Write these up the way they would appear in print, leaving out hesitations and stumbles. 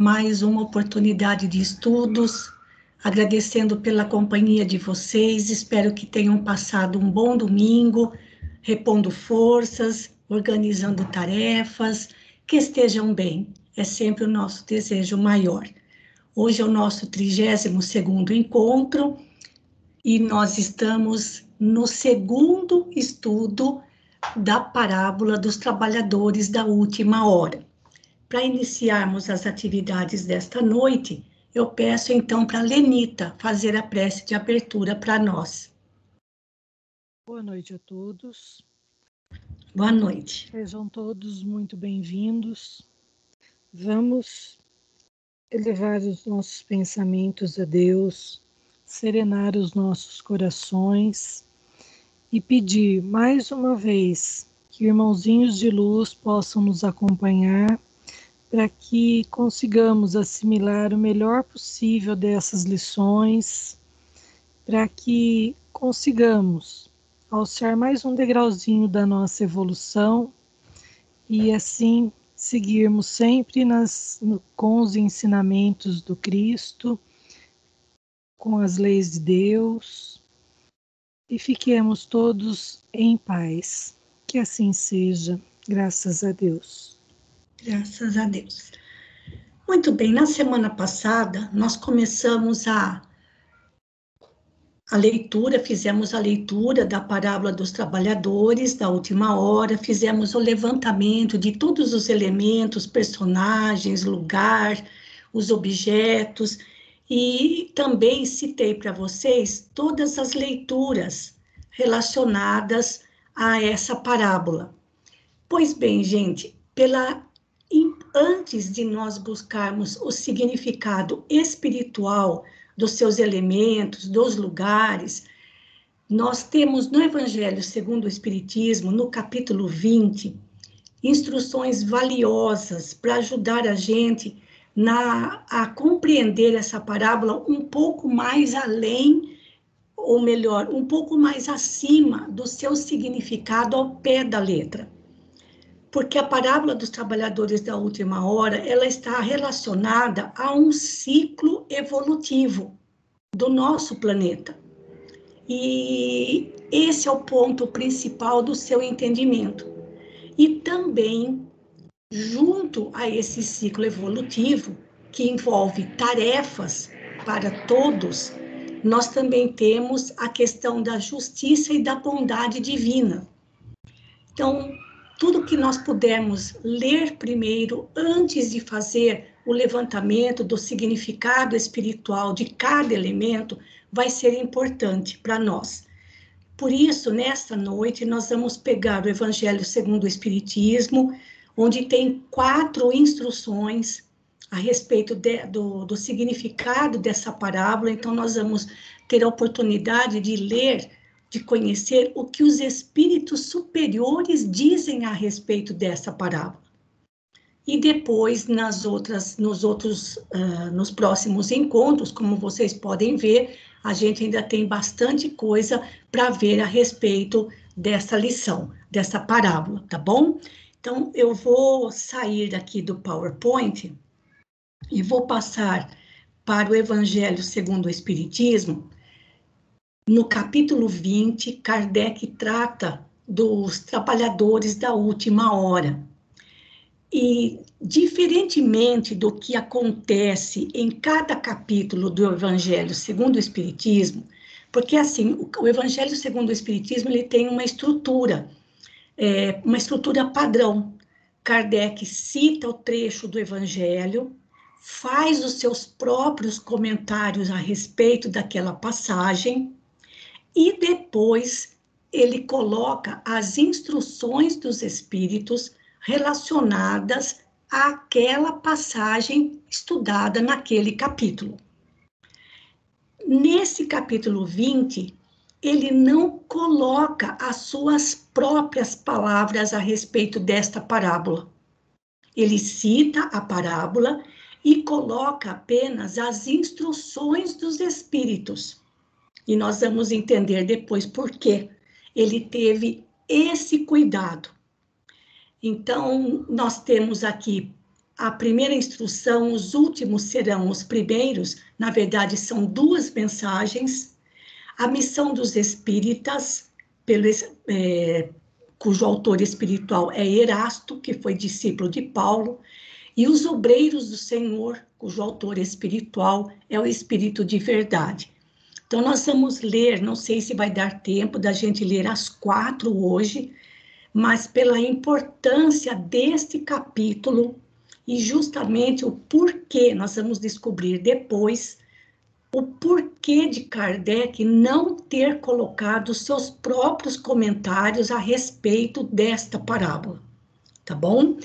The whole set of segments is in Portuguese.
mais uma oportunidade de estudos, agradecendo pela companhia de vocês, espero que tenham passado um bom domingo, repondo forças, organizando tarefas, que estejam bem, é sempre o nosso desejo maior. Hoje é o nosso 32º encontro e nós estamos no segundo estudo da parábola dos trabalhadores da última hora. Para iniciarmos as atividades desta noite, eu peço então para a Lenita fazer a prece de abertura para nós. Boa noite a todos. Boa noite. Sejam todos muito bem-vindos. Vamos elevar os nossos pensamentos a Deus, serenar os nossos corações e pedir mais uma vez que irmãozinhos de luz possam nos acompanhar para que consigamos assimilar o melhor possível dessas lições, para que consigamos alçar mais um degrauzinho da nossa evolução e assim seguirmos sempre com os ensinamentos do Cristo, com as leis de Deus, e fiquemos todos em paz. Que assim seja, graças a Deus. Graças a Deus. Muito bem, na semana passada nós começamos a leitura, fizemos a leitura da parábola dos trabalhadores da última hora, fizemos o levantamento de todos os elementos, personagens, lugar, os objetos, e também citei para vocês todas as leituras relacionadas a essa parábola. Pois bem, gente, antes de nós buscarmos o significado espiritual dos seus elementos, dos lugares, nós temos no Evangelho segundo o Espiritismo, no capítulo 20, instruções valiosas para ajudar a gente a compreender essa parábola um pouco mais além, ou melhor, um pouco mais acima do seu significado ao pé da letra. Porque a parábola dos trabalhadores da última hora, ela está relacionada a um ciclo evolutivo do nosso planeta. E esse é o ponto principal do seu entendimento. E também, junto a esse ciclo evolutivo, que envolve tarefas para todos, nós também temos a questão da justiça e da bondade divina. Então, tudo que nós pudermos ler primeiro, antes de fazer o levantamento do significado espiritual de cada elemento, vai ser importante para nós. Por isso, nesta noite, nós vamos pegar o Evangelho segundo o Espiritismo, onde tem 4 instruções a respeito do significado dessa parábola. Então, nós vamos ter a oportunidade de ler, de conhecer o que os espíritos superiores dizem a respeito dessa parábola. E depois, nos próximos encontros, como vocês podem ver, a gente ainda tem bastante coisa para ver a respeito dessa lição, dessa parábola, tá bom? Então, eu vou sair daqui do PowerPoint e vou passar para o Evangelho segundo o Espiritismo. No capítulo 20, Kardec trata dos trabalhadores da última hora. E, diferentemente do que acontece em cada capítulo do Evangelho segundo o Espiritismo, porque, assim, o Evangelho segundo o Espiritismo, ele tem uma estrutura padrão. Kardec cita o trecho do Evangelho, faz os seus próprios comentários a respeito daquela passagem, e depois ele coloca as instruções dos espíritos relacionadas àquela passagem estudada naquele capítulo. Nesse capítulo 20, ele não coloca as suas próprias palavras a respeito desta parábola. Ele cita a parábola e coloca apenas as instruções dos espíritos. E nós vamos entender depois por que ele teve esse cuidado. Então, nós temos aqui a primeira instrução, os últimos serão os primeiros, na verdade são duas mensagens. A missão dos espíritas, cujo autor espiritual é Erasto, que foi discípulo de Paulo, e os obreiros do Senhor, cujo autor espiritual é o Espírito de Verdade. Então, nós vamos ler, não sei se vai dar tempo da gente ler as 4 hoje, mas pela importância deste capítulo e justamente o porquê, nós vamos descobrir depois, o porquê de Kardec não ter colocado seus próprios comentários a respeito desta parábola, tá bom?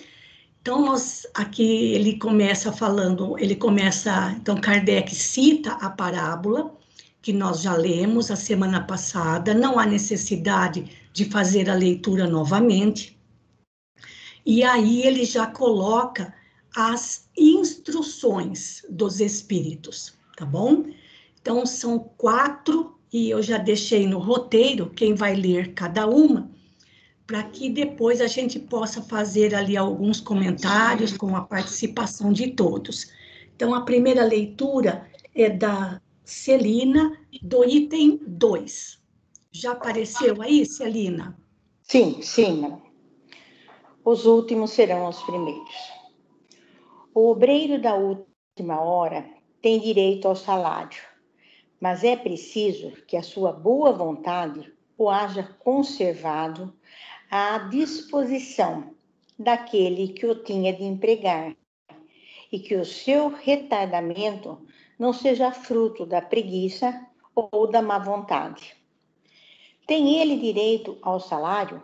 Então, aqui ele começa falando, então Kardec cita a parábola, que nós já lemos a semana passada, não há necessidade de fazer a leitura novamente, e aí ele já coloca as instruções dos espíritos, tá bom? Então, são 4, e eu já deixei no roteiro quem vai ler cada uma, para que depois a gente possa fazer ali alguns comentários com a participação de todos. Então, a primeira leitura é da Celina, do item 2. Já apareceu aí, Celina? Sim, sim. Os últimos serão os primeiros. O obreiro da última hora tem direito ao salário, mas é preciso que a sua boa vontade o haja conservado à disposição daquele que o tinha de empregar, e que o seu retardamento não seja fruto da preguiça ou da má vontade. Tem ele direito ao salário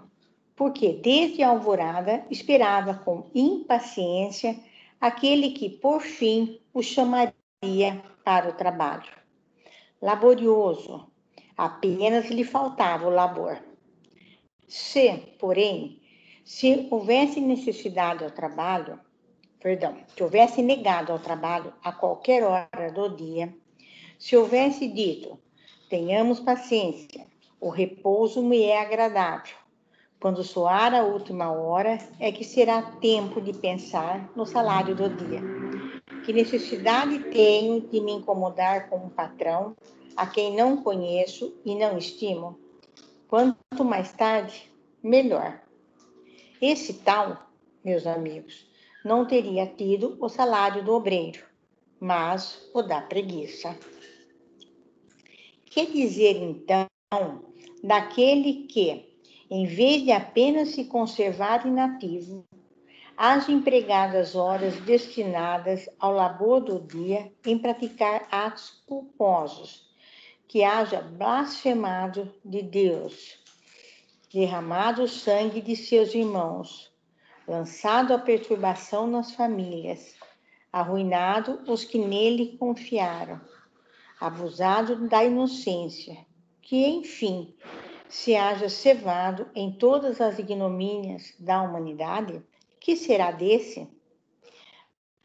porque desde a alvorada esperava com impaciência aquele que por fim o chamaria para o trabalho. Laborioso, apenas lhe faltava o labor. Porém, se houvesse necessidade ao trabalho, se houvesse negado ao trabalho a qualquer hora do dia, se houvesse dito, tenhamos paciência, o repouso me é agradável, quando soar a última hora é que será tempo de pensar no salário do dia. Que necessidade tenho de me incomodar com um patrão a quem não conheço e não estimo? Quanto mais tarde, melhor. Esse tal, meus amigos, não teria tido o salário do obreiro, mas o da preguiça. Que dizer, então, daquele que, em vez de apenas se conservar inativo, haja empregado as horas destinadas ao labor do dia em praticar atos culposos, que haja blasfemado de Deus, derramado o sangue de seus irmãos, lançado a perturbação nas famílias, arruinado os que nele confiaram, abusado da inocência, que, enfim, se haja cevado em todas as ignomínias da humanidade, que será desse?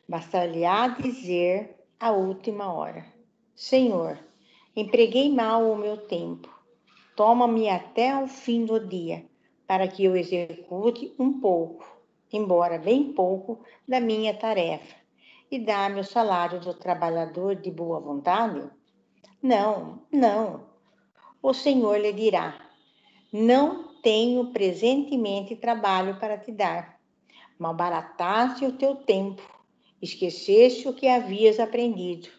Bastar-lhe-á dizer à última hora: Senhor, empreguei mal o meu tempo, toma-me até ao fim do dia, para que eu execute um pouco, embora bem pouco, da minha tarefa, e dá-me o salário do trabalhador de boa vontade? Não, não. O Senhor lhe dirá: não tenho presentemente trabalho para te dar. Malbarataste o teu tempo, esqueceste o que havias aprendido.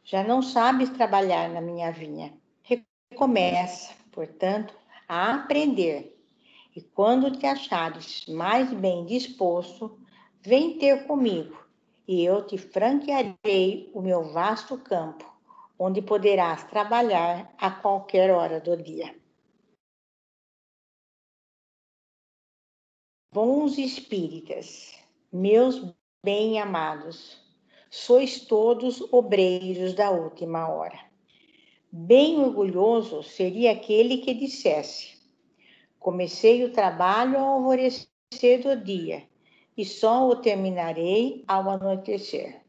Já não sabes trabalhar na minha vinha. Recomeça, portanto, a aprender. E quando te achares mais bem disposto, vem ter comigo, e eu te franquearei o meu vasto campo, onde poderás trabalhar a qualquer hora do dia. Bons espíritas, meus bem-amados, sois todos obreiros da última hora. Bem orgulhoso seria aquele que dissesse: comecei o trabalho ao alvorecer do dia e só o terminarei ao anoitecer.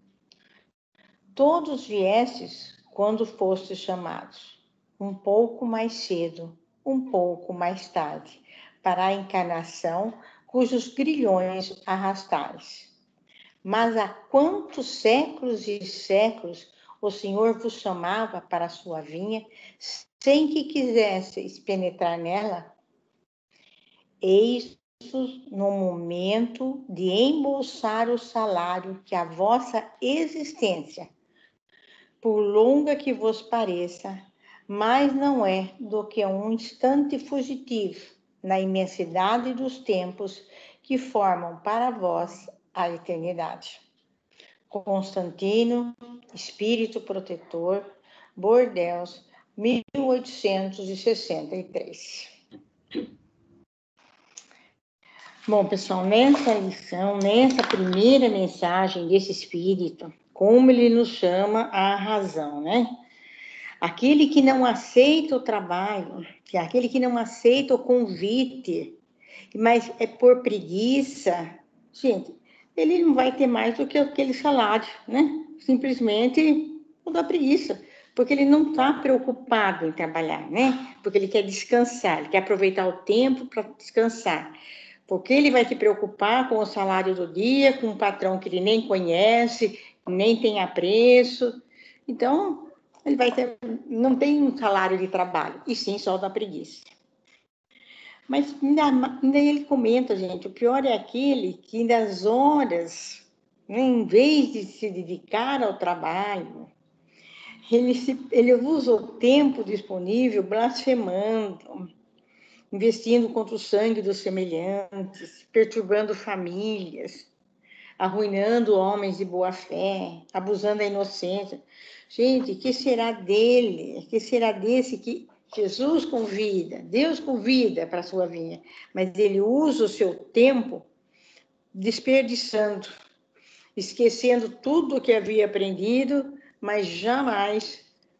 Todos viestes quando fostes chamados, um pouco mais cedo, um pouco mais tarde, para a encarnação cujos grilhões arrastais. Mas há quantos séculos e séculos o Senhor vos chamava para a sua vinha, sem que quisesseis penetrar nela? Eis no momento de embolsar o salário que a vossa existência, por longa que vos pareça, mais não é do que um instante fugitivo na imensidade dos tempos que formam para vós a eternidade. Constantino, Espírito Protetor, Bordeaux, 1863. Bom, pessoal, nessa lição, nessa primeira mensagem desse Espírito, como ele nos chama à razão, né? Aquele que não aceita o trabalho, que é aquele que não aceita o convite, mas é por preguiça, gente, ele não vai ter mais do que aquele salário, né? Simplesmente por da preguiça, porque ele não está preocupado em trabalhar, né? Porque ele quer descansar, ele quer aproveitar o tempo para descansar. Porque ele vai se preocupar com o salário do dia, com um patrão que ele nem conhece, nem tem apreço. Então, ele vai ter, não tem um salário de trabalho, e sim só da preguiça. Mas ainda ele comenta, gente, o pior é aquele que nas horas, né, em vez de se dedicar ao trabalho, ele usa o tempo disponível blasfemando, investindo contra o sangue dos semelhantes, perturbando famílias, arruinando homens de boa fé, abusando da inocência. Gente, que será dele? Que será desse que Jesus convida, Deus convida para a sua vinha, mas ele usa o seu tempo desperdiçando, esquecendo tudo o que havia aprendido, mas jamais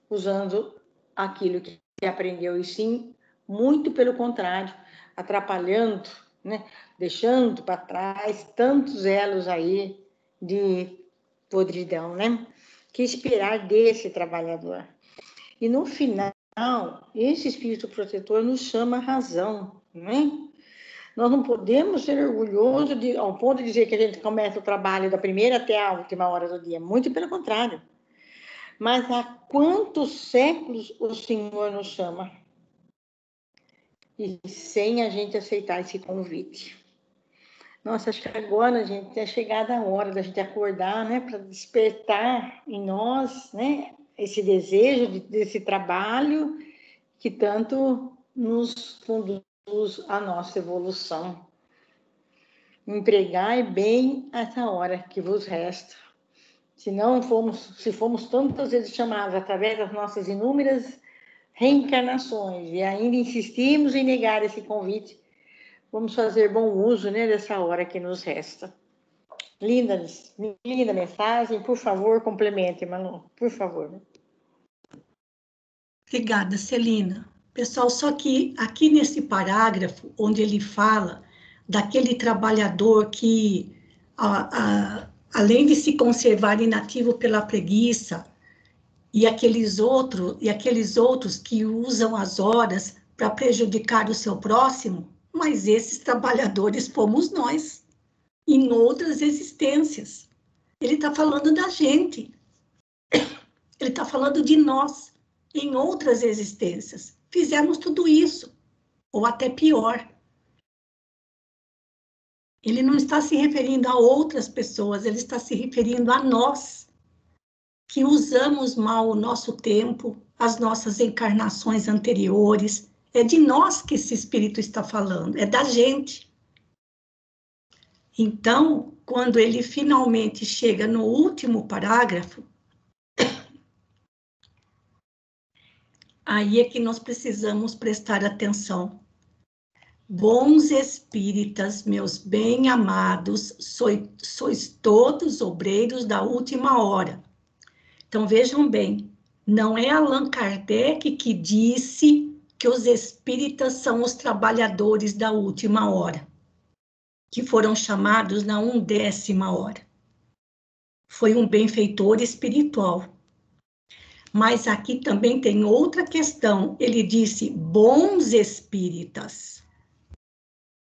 usando aquilo que aprendeu, e sim, muito pelo contrário, atrapalhando, né? Deixando para trás tantos elos aí de podridão, né? Que esperar desse trabalhador? E no final, esse espírito protetor nos chama a razão, né? Nós não podemos ser orgulhosos ao ponto de dizer que a gente começa o trabalho da primeira até a última hora do dia. Muito pelo contrário. Mas há quantos séculos o Senhor nos chama? E sem a gente aceitar esse convite. Nossa, acho que agora, gente, é chegada a hora da gente acordar, né? Para despertar em nós, né? Esse desejo desse trabalho que tanto nos conduz à nossa evolução. Empregai bem essa hora que vos resta. Se fomos tantas vezes chamados através das nossas inúmeras reencarnações e ainda insistimos em negar esse convite, vamos fazer bom uso, né, dessa hora que nos resta. Linda mensagem, por favor, complemente, Manu, por favor. Obrigada, Celina. Pessoal, só que aqui nesse parágrafo, onde ele fala daquele trabalhador que, além de se conservar inativo pela preguiça, e aqueles outros que usam as horas para prejudicar o seu próximo, mas esses trabalhadores fomos nós, em outras existências. Ele está falando da gente, ele está falando de nós, em outras existências. Fizemos tudo isso, ou até pior. Ele não está se referindo a outras pessoas, ele está se referindo a nós, que usamos mal o nosso tempo, as nossas encarnações anteriores. É de nós que esse espírito está falando, é da gente. Então, quando ele finalmente chega no último parágrafo, aí é que nós precisamos prestar atenção. Bons espíritas, meus bem-amados, sois todos obreiros da última hora. Então, vejam bem, não é Allan Kardec que disse que os espíritas são os trabalhadores da última hora, que foram chamados na 1ª hora. Foi um benfeitor espiritual. Mas aqui também tem outra questão. Ele disse bons espíritas,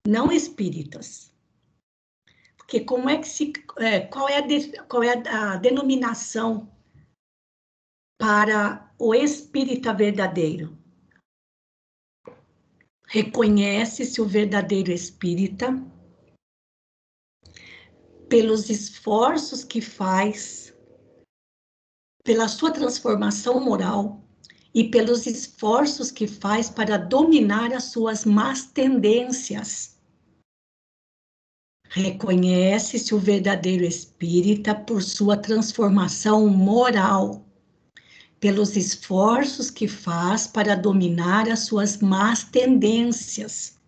não espíritas. Porque como é que qual é a denominação para o espírita verdadeiro? Reconhece-se o verdadeiro espírita pelos esforços que faz, pela sua transformação moral e pelos esforços que faz para dominar as suas más tendências. Reconhece-se o verdadeiro espírita por sua transformação moral, pelos esforços que faz para dominar as suas más tendências.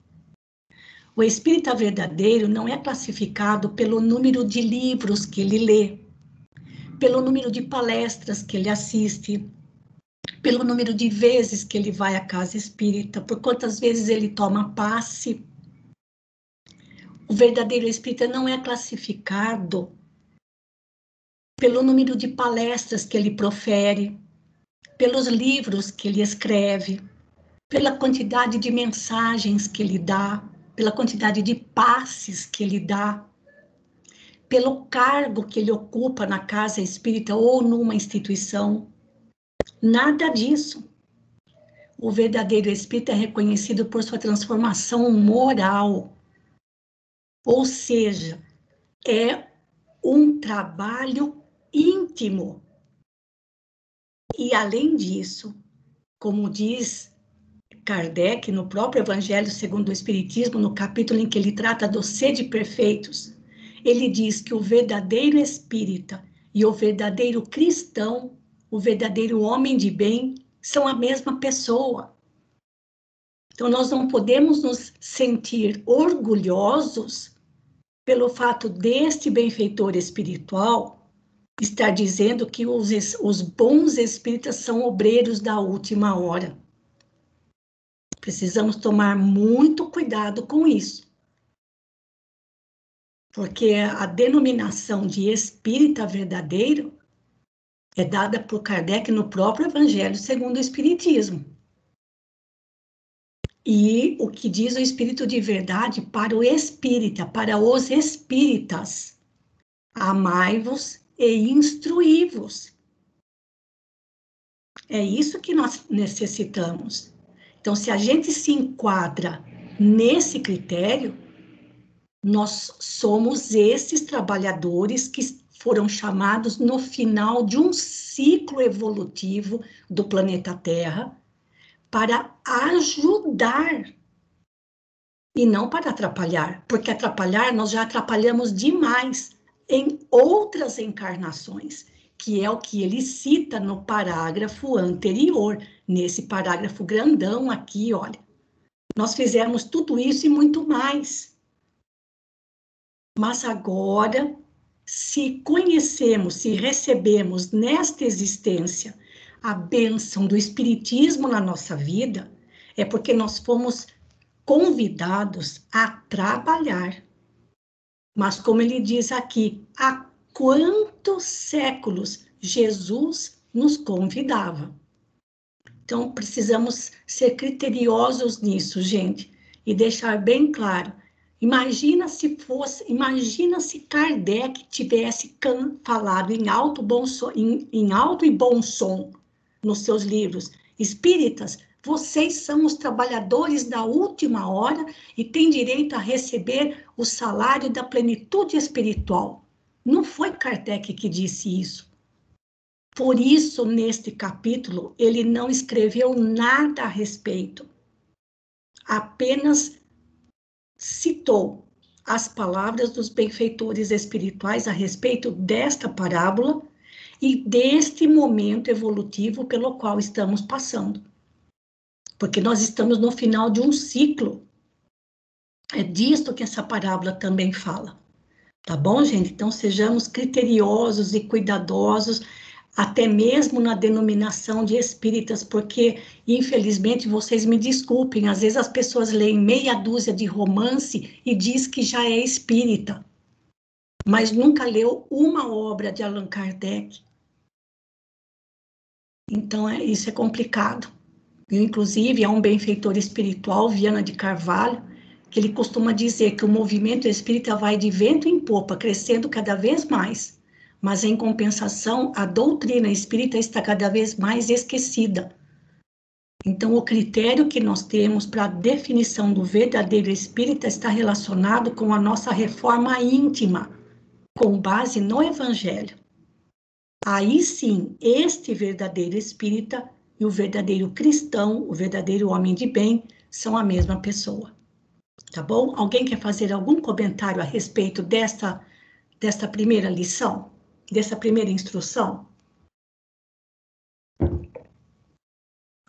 O espírita verdadeiro não é classificado pelo número de livros que ele lê, pelo número de palestras que ele assiste, pelo número de vezes que ele vai à casa espírita, por quantas vezes ele toma passe. O verdadeiro espírita não é classificado pelo número de palestras que ele profere, pelos livros que ele escreve, pela quantidade de mensagens que ele dá, pela quantidade de passes que ele dá, pelo cargo que ele ocupa na casa espírita ou numa instituição. Nada disso. O verdadeiro espírita é reconhecido por sua transformação moral. Ou seja, é um trabalho íntimo. E, além disso, como diz Kardec, no próprio Evangelho segundo o Espiritismo, no capítulo em que ele trata dos sede perfeitos, ele diz que o verdadeiro espírita e o verdadeiro cristão, o verdadeiro homem de bem, são a mesma pessoa. Então, nós não podemos nos sentir orgulhosos pelo fato deste benfeitor espiritual estar dizendo que os bons espíritas são obreiros da última hora. Precisamos tomar muito cuidado com isso. Porque a denominação de espírita verdadeiro é dada por Kardec no próprio Evangelho segundo o Espiritismo. E o que diz o Espírito de verdade para o espírita, para os espíritas: amai-vos e instruí-vos. É isso que nós necessitamos. Então, se a gente se enquadra nesse critério, nós somos esses trabalhadores que foram chamados no final de um ciclo evolutivo do planeta Terra para ajudar e não para atrapalhar, porque atrapalhar nós já atrapalhamos demais em outras encarnações, que é o que ele cita no parágrafo anterior, nesse parágrafo grandão aqui, olha. Nós fizemos tudo isso e muito mais. Mas agora, se conhecemos, se recebemos nesta existência a bênção do Espiritismo na nossa vida, é porque nós fomos convidados a trabalhar. Mas como ele diz aqui, há quantos séculos Jesus nos convidava? Então, precisamos ser criteriosos nisso, gente, e deixar bem claro. Imagina se Kardec tivesse falado em alto e bom som nos seus livros: espíritas, vocês são os trabalhadores da última hora e têm direito a receber o salário da plenitude espiritual. Não foi Kardec que disse isso. Por isso, neste capítulo, ele não escreveu nada a respeito. Apenas citou as palavras dos benfeitores espirituais a respeito desta parábola e deste momento evolutivo pelo qual estamos passando. Porque nós estamos no final de um ciclo. É disto que essa parábola também fala. Tá bom, gente? Então, sejamos criteriosos e cuidadosos, até mesmo na denominação de espíritas, porque, infelizmente, vocês me desculpem, às vezes as pessoas leem meia dúzia de romance e diz que já é espírita, mas nunca leu uma obra de Allan Kardec. Então, isso é complicado. Eu, inclusive, há um benfeitor espiritual, Viana de Carvalho, que ele costuma dizer que o movimento espírita vai de vento em popa, crescendo cada vez mais, mas em compensação, a doutrina espírita está cada vez mais esquecida. Então, o critério que nós temos para a definição do verdadeiro espírita está relacionado com a nossa reforma íntima, com base no Evangelho. Aí sim, este verdadeiro espírita e o verdadeiro cristão, o verdadeiro homem de bem, são a mesma pessoa. Tá bom? Alguém quer fazer algum comentário a respeito desta primeira lição? Dessa primeira instrução?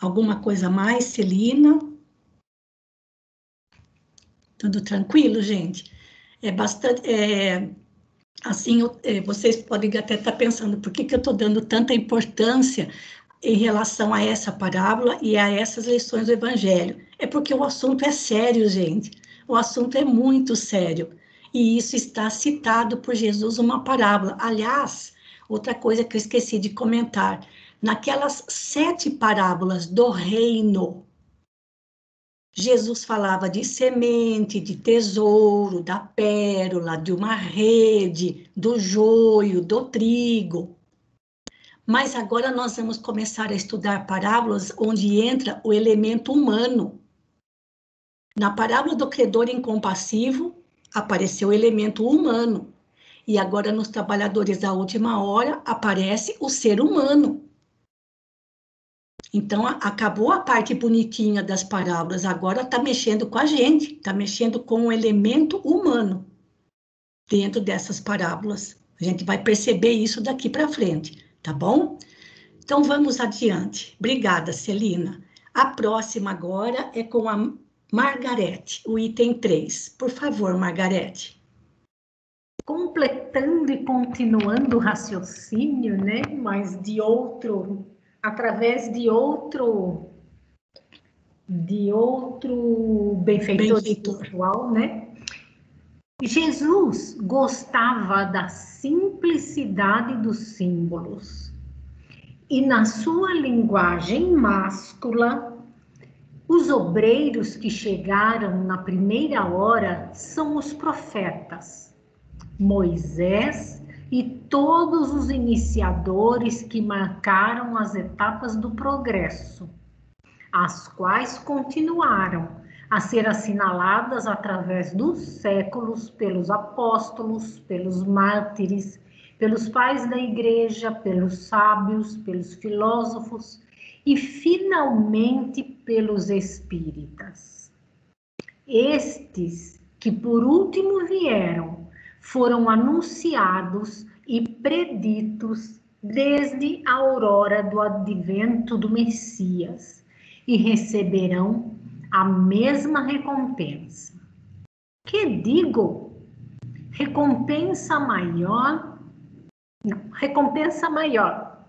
Alguma coisa mais, Celina? Tudo tranquilo, gente? É bastante... assim, vocês podem até estar pensando, por que eu estou dando tanta importância em relação a essa parábola e a essas lições do Evangelho? É porque o assunto é sério, gente. O assunto é muito sério. E isso está citado por Jesus numa parábola. Aliás, outra coisa que eu esqueci de comentar, naquelas 7 parábolas do reino, Jesus falava de semente, de tesouro, da pérola, de uma rede, do joio, do trigo. Mas agora nós vamos começar a estudar parábolas onde entra o elemento humano. Na parábola do credor incompassivo, apareceu o elemento humano. E agora nos trabalhadores da última hora, aparece o ser humano. Então, acabou a parte bonitinha das parábolas, agora está mexendo com a gente, está mexendo com o elemento humano dentro dessas parábolas. A gente vai perceber isso daqui para frente, tá bom? Então, vamos adiante. Obrigada, Celina. A próxima agora é com a Margarete, o item 3. Por favor, Margarete. Completando e continuando o raciocínio, né? Mas através de outro benfeitor espiritual, né? Jesus gostava da simplicidade dos símbolos e na sua linguagem máscula, os obreiros que chegaram na primeira hora são os profetas, Moisés e todos os iniciadores que marcaram as etapas do progresso, as quais continuaram a ser assinaladas através dos séculos pelos apóstolos, pelos mártires, pelos pais da igreja, pelos sábios, pelos filósofos e, finalmente, pelos espíritas. Estes que por último vieram foram anunciados e preditos desde a aurora do advento do Messias e receberão a mesma recompensa. Que digo? Recompensa maior? Não, recompensa maior.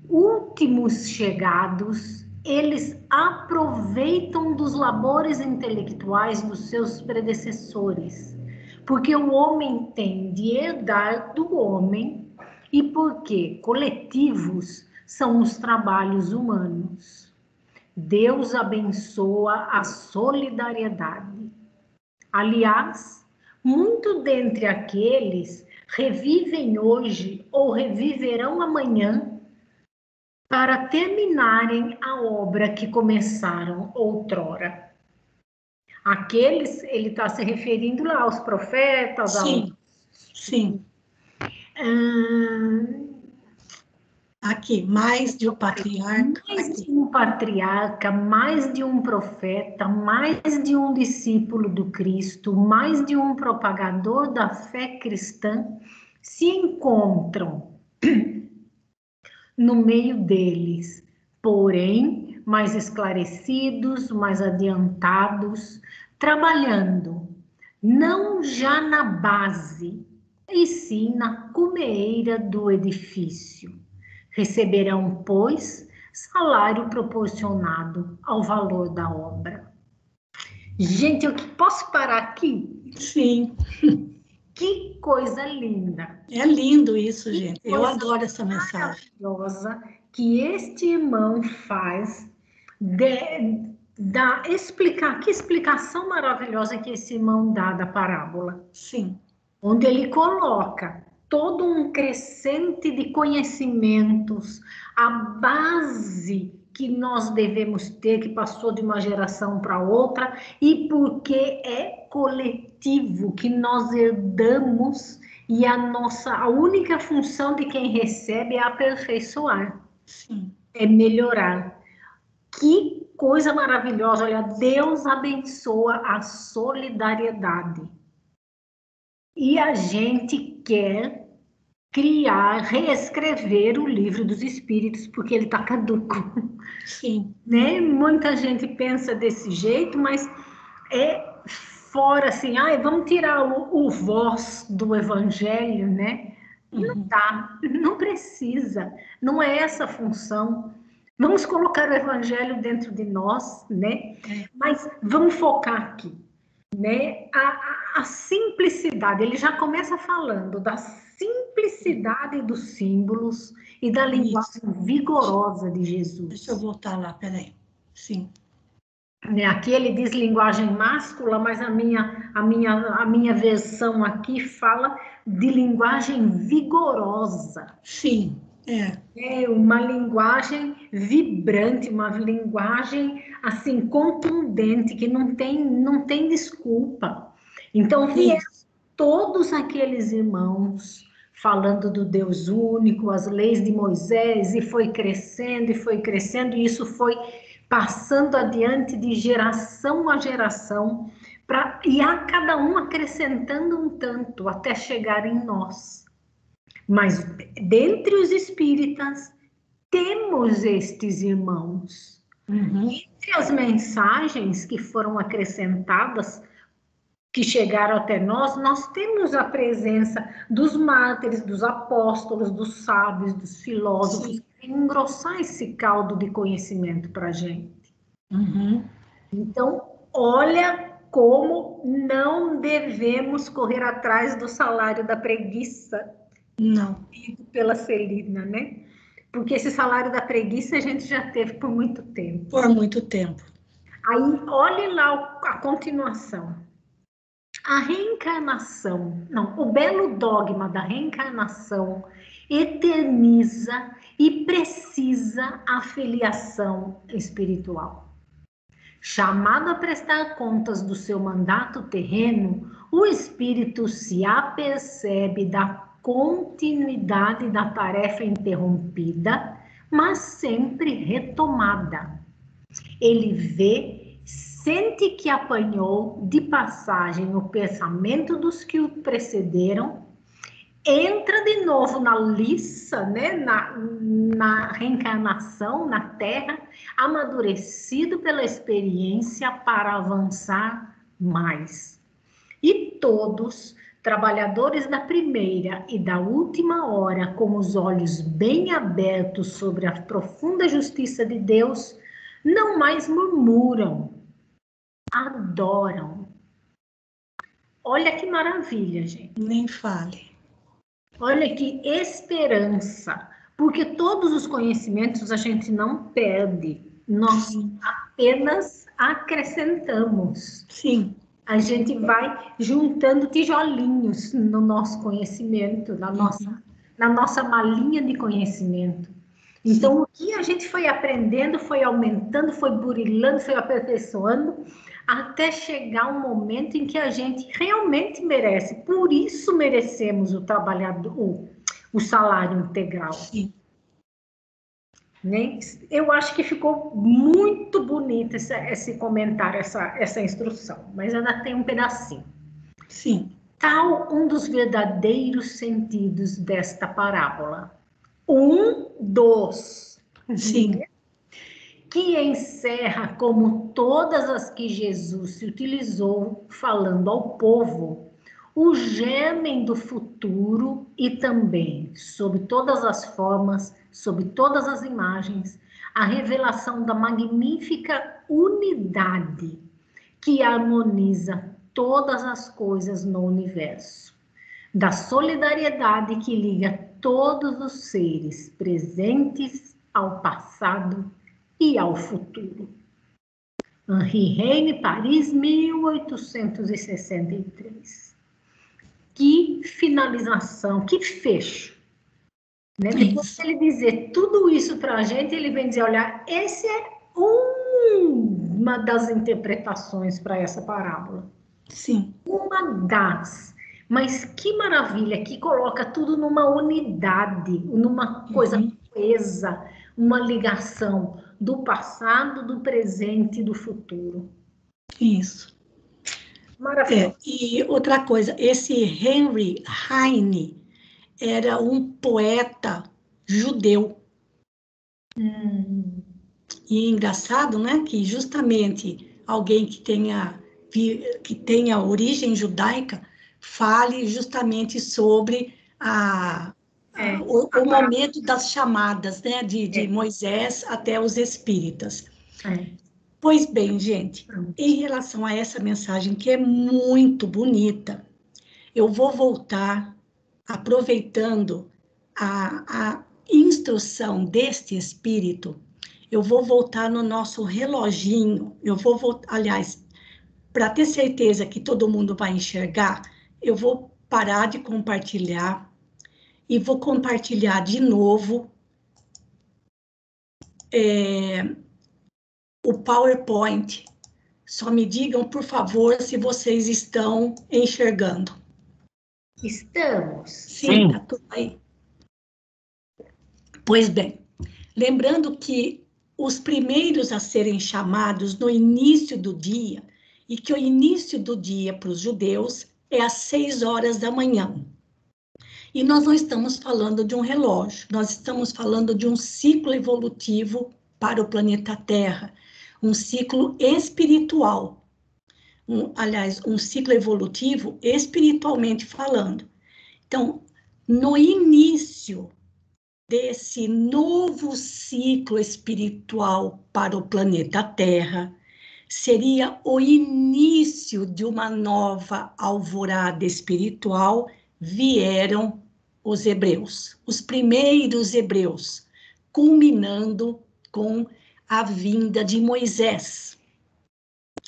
Últimos chegados, eles aproveitam dos labores intelectuais dos seus predecessores, porque o homem tem de herdar do homem e porque coletivos são os trabalhos humanos. Deus abençoa a solidariedade. Aliás, muito dentre aqueles revivem hoje ou reviverão amanhã para terminarem a obra que começaram outrora. Aqueles, ele está se referindo lá aos profetas. Sim, sim. Aqui, mais de um patriarca. Mais de um patriarca, mais de um profeta, mais de um discípulo do Cristo, mais de um propagador da fé cristã se encontram no meio deles, porém, mais esclarecidos, mais adiantados, trabalhando, não já na base, e sim na cumeira do edifício. Receberão, pois, salário proporcionado ao valor da obra. Gente, eu posso parar aqui? Sim. Que coisa linda! É lindo isso, gente. Eu adoro essa mensagem. Maravilhosa que este irmão faz explicar, que explicação maravilhosa que esse irmão dá da parábola. Sim. Onde ele coloca todo um crescente de conhecimentos, a base que nós devemos ter, que passou de uma geração para outra, e porque é coletivo, que nós herdamos, e a única função de quem recebe é aperfeiçoar. Sim. É melhorar. Que coisa maravilhosa, olha, Deus abençoa a solidariedade. E a gente quer criar, reescrever o livro dos Espíritos, porque ele está caduco. Sim. Né? Muita gente pensa desse jeito, mas é fora assim, vamos tirar o voz do Evangelho, né? Não dá, não precisa, não é essa a função. Vamos colocar o Evangelho dentro de nós, né? Mas vamos focar aqui, né? A simplicidade, ele já começa falando da simplicidade dos símbolos e da linguagem vigorosa de Jesus. Deixa eu voltar lá, peraí. Sim. Aqui ele diz linguagem máscula, mas a minha versão aqui fala de linguagem vigorosa. Sim, É uma linguagem vibrante, uma linguagem assim contundente, que não tem desculpa. Então, vieram todos aqueles irmãos falando do Deus único, as leis de Moisés, e foi crescendo, e isso foi passando adiante de geração a geração, e a cada um acrescentando um tanto, até chegar em nós. Mas, dentre os espíritas, temos estes irmãos. Entre as mensagens que foram acrescentadas, que chegaram até nós, nós temos a presença dos mártires, dos apóstolos, dos sábios, dos filósofos, que engrossar esse caldo de conhecimento para a gente. Então, olha como não devemos correr atrás do salário da preguiça. Não. Pela Celina, né? Porque esse salário da preguiça a gente já teve por muito tempo. Por muito tempo. Aí, olhe lá a continuação. A reencarnação, não, o belo dogma da reencarnação eterniza e precisa a filiação espiritual. Chamado a prestar contas do seu mandato terreno, o espírito se apercebe da continuidade da tarefa interrompida, mas sempre retomada. Ele vê, sente que apanhou de passagem o pensamento dos que o precederam, entra de novo na liça, né, na reencarnação na Terra, amadurecido pela experiência para avançar mais. E todos, trabalhadores da primeira e da última hora, com os olhos bem abertos sobre a profunda justiça de Deus, não mais murmuram, adoram. Olha que maravilha, gente. Nem fale. Olha que esperança, porque todos os conhecimentos a gente não perde, nós apenas acrescentamos. Sim. A gente vai juntando tijolinhos no nosso conhecimento, na nossa malinha de conhecimento. Então, o que a gente foi aprendendo, foi aumentando, foi burilando, foi aperfeiçoando, até chegar um momento em que a gente realmente merece. Por isso merecemos o trabalhador, o salário integral. Sim. Né? Eu acho que ficou muito bonito esse comentário, essa instrução, mas ainda tem um pedacinho. Sim. Tal um dos verdadeiros sentidos desta parábola. Sim. Que encerra, como todas as que Jesus se utilizou falando ao povo, o germen do futuro e também, sob todas as formas, sob todas as imagens, a revelação da magnífica unidade que harmoniza todas as coisas no universo, da solidariedade que liga todos os seres presentes ao passado e ao futuro. Henri Heine, Paris, 1863. Que finalização, que fecho. Né? Depois de ele dizer tudo isso para a gente, ele vem dizer, olha, esse é uma das interpretações para essa parábola. Sim. Uma das. Mas que maravilha, que coloca tudo numa unidade, numa coisa coesa, uma ligação do passado, do presente e do futuro. Isso. Maravilha. E outra coisa, esse Henry Heine era um poeta judeu. E é engraçado, né, que justamente alguém que tenha origem judaica fale justamente sobre o momento das chamadas, né, de Moisés até os espíritas. Pois bem, gente, em relação a essa mensagem que é muito bonita, eu vou voltar, aproveitando a instrução deste espírito, eu vou voltar no nosso reloginho, eu vou voltar, aliás, para ter certeza que todo mundo vai enxergar, eu vou parar de compartilhar e vou compartilhar de novo o PowerPoint. Só me digam, por favor, se vocês estão enxergando. Estamos. Sim, tá tudo aí. Pois bem, lembrando que os primeiros a serem chamados no início do dia, e que o início do dia para os judeus é às 6 horas da manhã. E nós não estamos falando de um relógio, nós estamos falando de um ciclo evolutivo para o planeta Terra, um ciclo espiritual. Aliás, um ciclo evolutivo espiritualmente falando. Então, no início desse novo ciclo espiritual para o planeta Terra, seria o início de uma nova alvorada espiritual, vieram os hebreus, os primeiros hebreus, culminando com a vinda de Moisés,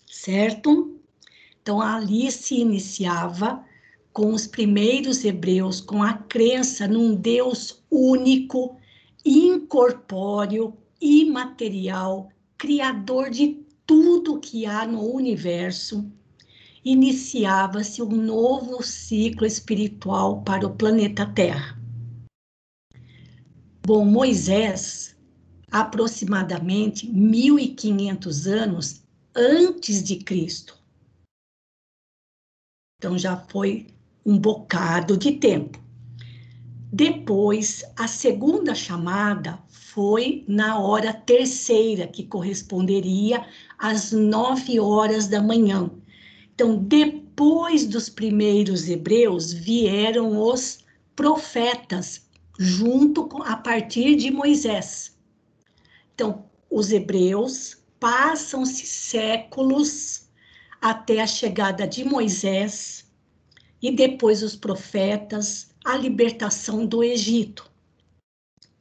certo? Então, ali se iniciava com os primeiros hebreus, com a crença num Deus único, incorpóreo, imaterial, criador de tudo que há no universo. Iniciava-se um novo ciclo espiritual para o planeta Terra. Bom, Moisés, aproximadamente 1500 anos antes de Cristo. Então, já foi um bocado de tempo. Depois, a segunda chamada foi na hora terceira, que corresponderia às 9 horas da manhã. Então, depois dos primeiros hebreus, vieram os profetas, a partir de Moisés. Então, os hebreus passam-se séculos até a chegada de Moisés, e depois os profetas, a libertação do Egito.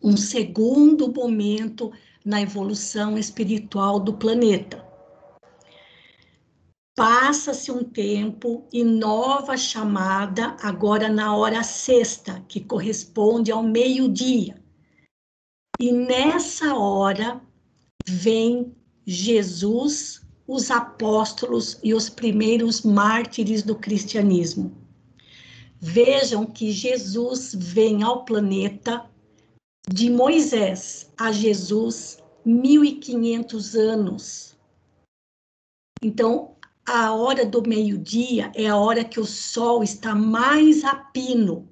Um segundo momento na evolução espiritual do planeta. Passa-se um tempo e nova chamada, agora na hora sexta, que corresponde ao meio-dia. E nessa hora vem Jesus, os apóstolos e os primeiros mártires do cristianismo. Vejam que Jesus vem ao planeta de Moisés a Jesus 1500 anos. Então, a hora do meio-dia é a hora que o sol está mais a pino,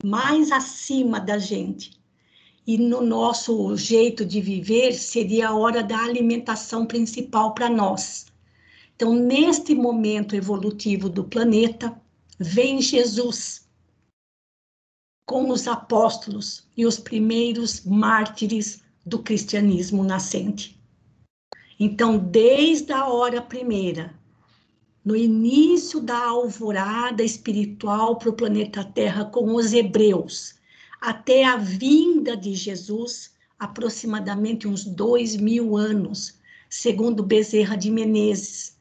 mais acima da gente. E no nosso jeito de viver, seria a hora da alimentação principal para nós. Então, neste momento evolutivo do planeta, vem Jesus com os apóstolos e os primeiros mártires do cristianismo nascente. Então, desde a hora primeira, no início da alvorada espiritual para o planeta Terra com os hebreus, até a vinda de Jesus, aproximadamente uns 2000 anos, segundo Bezerra de Menezes.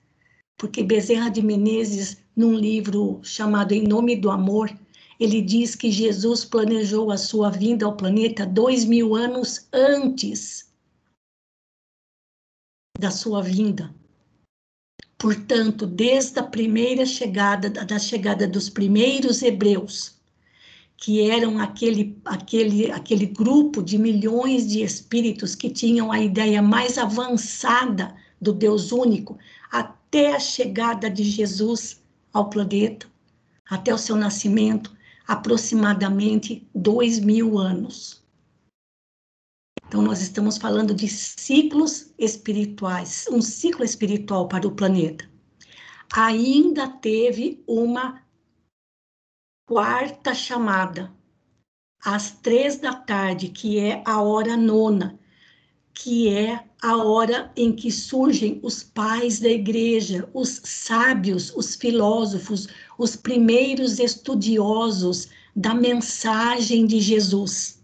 Porque Bezerra de Menezes, num livro chamado Em Nome do Amor, ele diz que Jesus planejou a sua vinda ao planeta 2000 anos antes da sua vinda. Portanto, desde a primeira chegada, da chegada dos primeiros hebreus, que eram aquele grupo de milhões de espíritos que tinham a ideia mais avançada do Deus único, até a chegada de Jesus ao planeta, até o seu nascimento, aproximadamente 2000 anos. Então, nós estamos falando de ciclos espirituais, um ciclo espiritual para o planeta. Ainda teve uma quarta chamada, às 15h, que é a hora nona, que é a hora em que surgem os pais da igreja, os sábios, os filósofos, os primeiros estudiosos da mensagem de Jesus.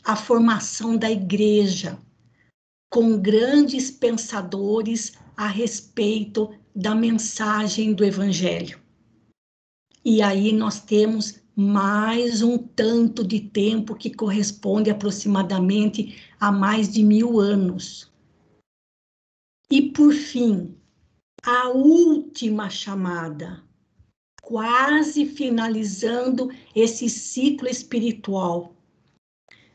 A formação da igreja, com grandes pensadores a respeito da mensagem do Evangelho. E aí nós temos mais um tanto de tempo que corresponde aproximadamente a mais de 1000 anos. E, por fim, a última chamada, quase finalizando esse ciclo espiritual,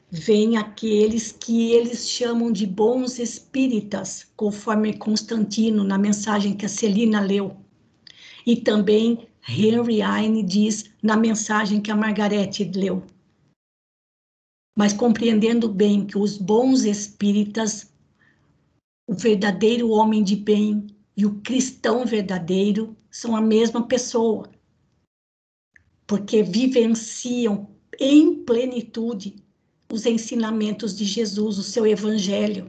vem aqueles que eles chamam de bons espíritas, conforme Constantino, na mensagem que a Celina leu. E também Henry Heine diz na mensagem que a Margarete leu. Mas compreendendo bem que os bons espíritas, o verdadeiro homem de bem e o cristão verdadeiro são a mesma pessoa, porque vivenciam em plenitude os ensinamentos de Jesus, o seu evangelho,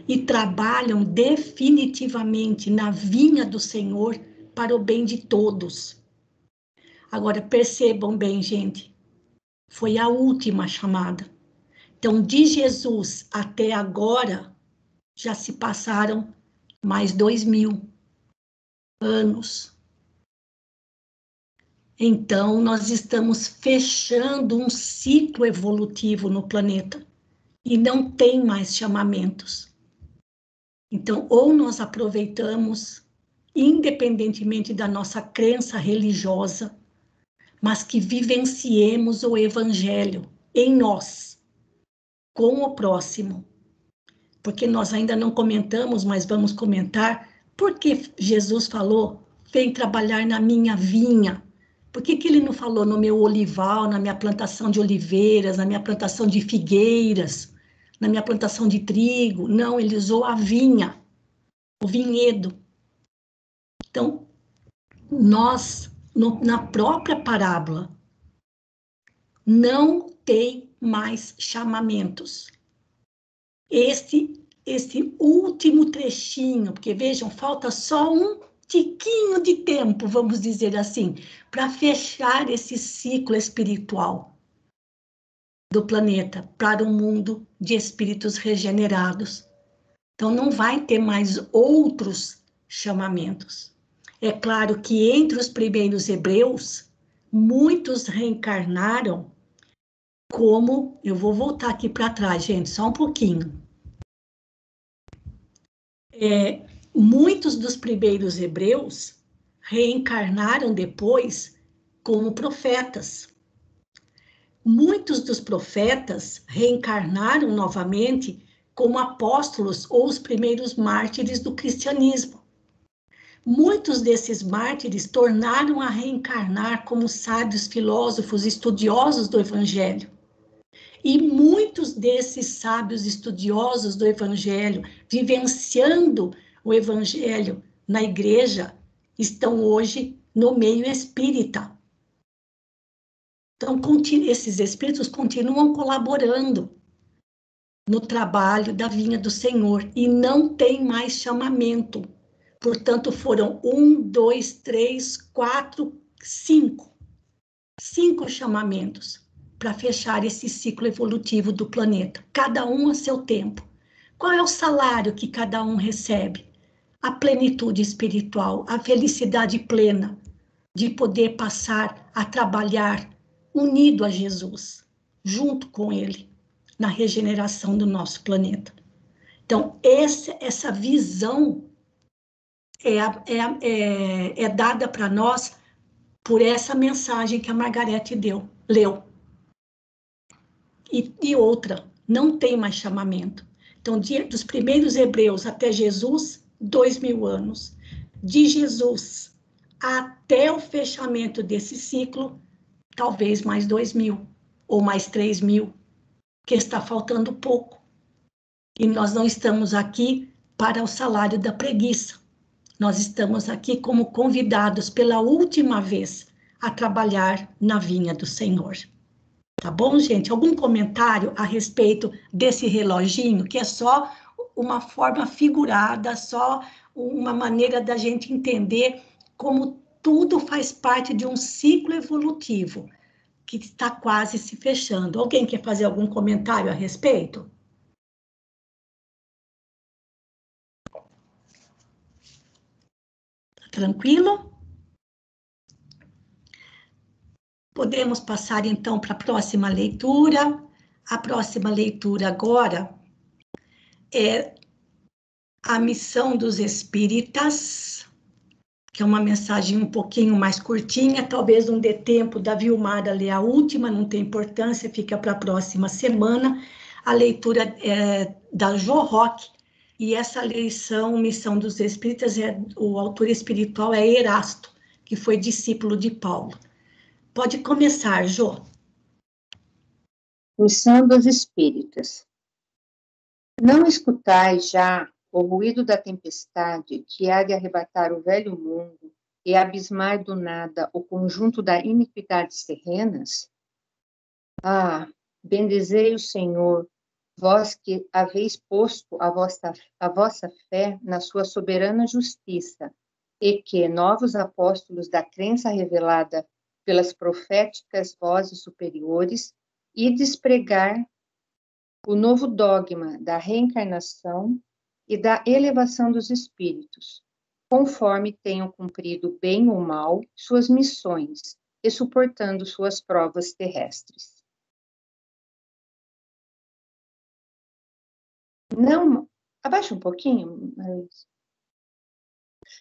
e trabalham definitivamente na vinha do Senhor para o bem de todos. Agora, percebam bem, gente, foi a última chamada. Então, de Jesus até agora, já se passaram mais 2000 anos. Então, nós estamos fechando um ciclo evolutivo no planeta e não tem mais chamamentos. Então, ou nós aproveitamos, independentemente da nossa crença religiosa, mas que vivenciemos o Evangelho em nós, com o próximo. Porque nós ainda não comentamos, mas vamos comentar, por que Jesus falou, vem trabalhar na minha vinha? Por que ele não falou no meu olival, na minha plantação de oliveiras, na minha plantação de figueiras, na minha plantação de trigo? Não, ele usou a vinha, o vinhedo. Então, nós, na própria parábola, não tem mais chamamentos. Este último trechinho, porque vejam, falta só um tiquinho de tempo, vamos dizer assim, para fechar esse ciclo espiritual do planeta para o mundo de espíritos regenerados. Então, não vai ter mais outros chamamentos. É claro que entre os primeiros hebreus, muitos reencarnaram como... Eu vou voltar aqui para trás, gente, só um pouquinho. Muitos dos primeiros hebreus reencarnaram depois como profetas. Muitos dos profetas reencarnaram novamente como apóstolos ou os primeiros mártires do cristianismo. Muitos desses mártires tornaram a reencarnar como sábios filósofos estudiosos do Evangelho. E muitos desses sábios estudiosos do Evangelho, vivenciando o Evangelho na igreja, estão hoje no meio espírita. Então, esses espíritos continuam colaborando no trabalho da vinha do Senhor e não tem mais chamamento. Portanto, foram 1, 2, 3, 4, 5. 5 chamamentos para fechar esse ciclo evolutivo do planeta, cada um a seu tempo, Qual é o salário que cada um recebe? A plenitude espiritual, a felicidade plena de poder passar a trabalhar unido a Jesus, junto com Ele, na regeneração do nosso planeta. Então, essa visão é dada para nós por essa mensagem que a Margarete leu. E outra, não tem mais chamamento. Então, dos primeiros hebreus até Jesus, 2000 anos. De Jesus até o fechamento desse ciclo, talvez mais 2000 ou mais 3000, porque está faltando pouco. E nós não estamos aqui para o salário da preguiça. Nós estamos aqui como convidados pela última vez a trabalhar na vinha do Senhor. Tá bom, gente? Algum comentário a respeito desse reloginho, que é só uma forma figurada, só uma maneira da gente entender como tudo faz parte de um ciclo evolutivo que está quase se fechando. Alguém quer fazer algum comentário a respeito? Tranquilo? Podemos passar, então, para a próxima leitura. A próxima leitura agora é a missão dos espíritas, que é uma mensagem um pouquinho mais curtinha, talvez não dê tempo da Vilmara ler a última, não tem importância, fica para a próxima semana. A leitura é da Jo Roque, e essa missão dos espíritas, o autor espiritual é Erasto, que foi discípulo de Paulo. Pode começar, Jo. Missão dos espíritas. Não escutais já o ruído da tempestade que há de arrebatar o velho mundo e abismar do nada o conjunto das iniquidades terrenas? Ah, bendizei o Senhor, vós que haveis posto a vossa fé na sua soberana justiça, e que novos apóstolos da crença revelada pelas proféticas vozes superiores, e despregar o novo dogma da reencarnação e da elevação dos espíritos, conforme tenham cumprido bem ou mal suas missões e suportando suas provas terrestres. Não, abaixa um pouquinho, Marisa.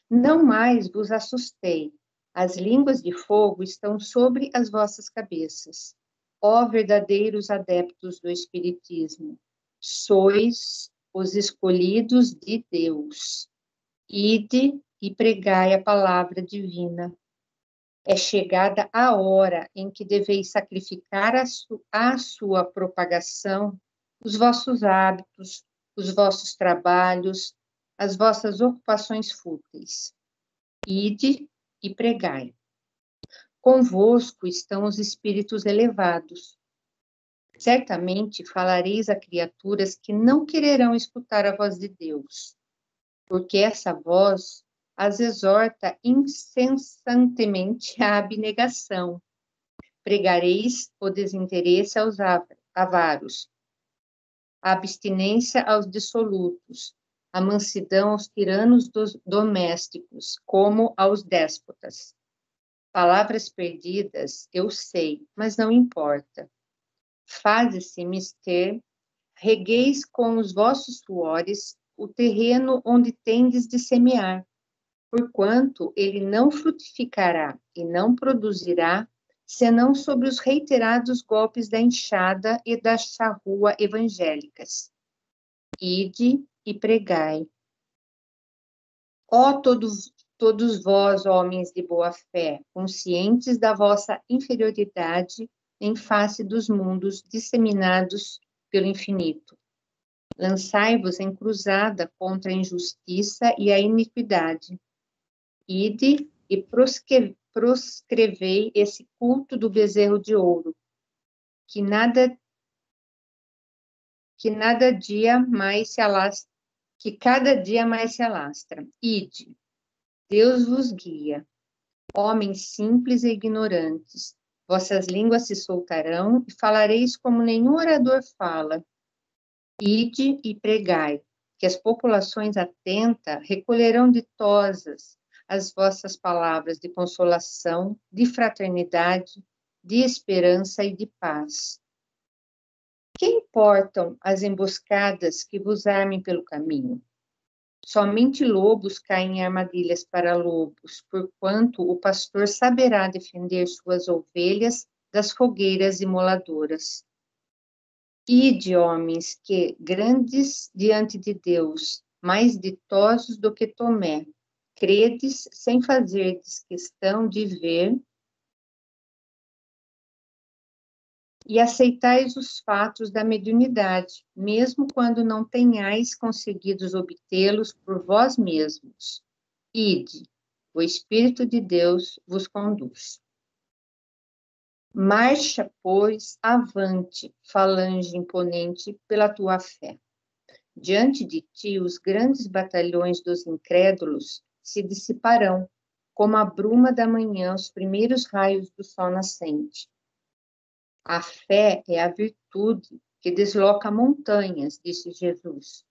Não mais vos assustei, as línguas de fogo estão sobre as vossas cabeças. Ó verdadeiros adeptos do Espiritismo, sois os escolhidos de Deus. Ide e pregai a palavra divina. É chegada a hora em que deveis sacrificar à sua propagação os vossos hábitos, os vossos trabalhos, as vossas ocupações fúteis. Ide e pregai. Convosco estão os espíritos elevados. Certamente falareis a criaturas que não quererão escutar a voz de Deus, porque essa voz as exorta incessantemente à abnegação. Pregareis o desinteresse aos avaros, a abstinência aos dissolutos, a mansidão aos tiranos domésticos, como aos déspotas. Palavras perdidas, eu sei, mas não importa. Faze-se mister, regueis com os vossos suores o terreno onde tendes de semear, porquanto ele não frutificará e não produzirá, senão sobre os reiterados golpes da enxada e da charrua evangélicas. Ide e pregai. Ó todos vós, homens de boa fé, conscientes da vossa inferioridade em face dos mundos disseminados pelo infinito. Lançai-vos em cruzada contra a injustiça e a iniquidade. Ide e proscrevei esse culto do bezerro de ouro, que cada dia mais se alastra. Ide. Deus vos guia. Homens simples e ignorantes, vossas línguas se soltarão e falareis como nenhum orador fala. Ide e pregai. que as populações atentas recolherão ditosas as vossas palavras de consolação, de fraternidade, de esperança e de paz. Que importam as emboscadas que vos armem pelo caminho? Somente lobos caem em armadilhas para lobos, porquanto o pastor saberá defender suas ovelhas das fogueiras imoladoras. Ide, homens, que grandes diante de Deus, mais ditosos do que Tomé, credes sem fazerdes questão de ver e aceitais os fatos da mediunidade, mesmo quando não tenhais conseguido obtê-los por vós mesmos. Ide, o Espírito de Deus vos conduz. Marcha, pois, avante, falange imponente, pela tua fé. Diante de ti, os grandes batalhões dos incrédulos se dissiparão, como a bruma da manhã, os primeiros raios do sol nascente. A fé é a virtude que desloca montanhas, disse Jesus.